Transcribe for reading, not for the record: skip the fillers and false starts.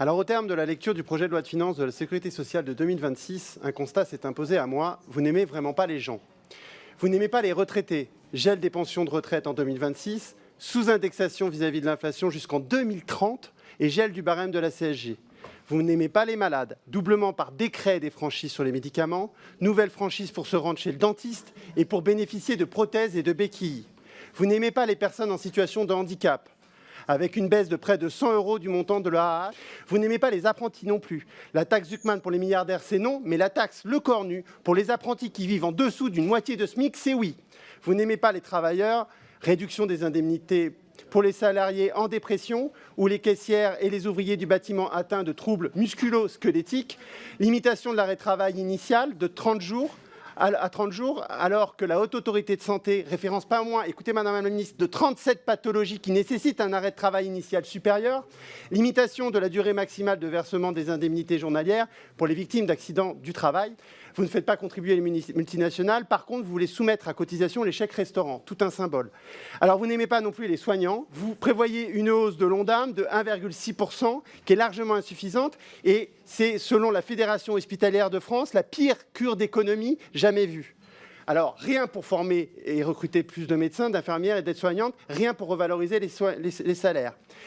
Alors, au terme de la lecture du projet de loi de finances de la Sécurité sociale de 2026, un constat s'est imposé à moi. Vous n'aimez vraiment pas les gens. Vous n'aimez pas les retraités. Gel des pensions de retraite en 2026, sous-indexation vis-à-vis de l'inflation jusqu'en 2030 et gel du barème de la CSG. Vous n'aimez pas les malades, doublement par décret des franchises sur les médicaments, nouvelle franchise pour se rendre chez le dentiste et pour bénéficier de prothèses et de béquilles. Vous n'aimez pas les personnes en situation de handicap, avec une baisse de près de 100 € du montant de l'AAH. Vous n'aimez pas les apprentis non plus. La taxe Zuckman pour les milliardaires, c'est non, mais la taxe Le Cornu pour les apprentis qui vivent en dessous d'une moitié de SMIC, c'est oui. Vous n'aimez pas les travailleurs, réduction des indemnités pour les salariés en dépression ou les caissières et les ouvriers du bâtiment atteints de troubles musculo-squelettiques, limitation de l'arrêt de travail initial de 30 jours à 30 jours, alors que la Haute Autorité de Santé référence pas moins, écoutez Madame la Ministre, de 37 pathologies qui nécessitent un arrêt de travail initial supérieur, limitation de la durée maximale de versement des indemnités journalières pour les victimes d'accidents du travail. Vous ne faites pas contribuer les multinationales, par contre, vous voulez soumettre à cotisation les chèques restaurants, tout un symbole. Alors, vous n'aimez pas non plus les soignants, vous prévoyez une hausse de l'Ondam de 1,6%, qui est largement insuffisante, et c'est, selon la Fédération hospitalière de France, la pire cure d'économie jamais vue. Alors, rien pour former et recruter plus de médecins, d'infirmières et d'aides-soignantes, rien pour revaloriser les salaires.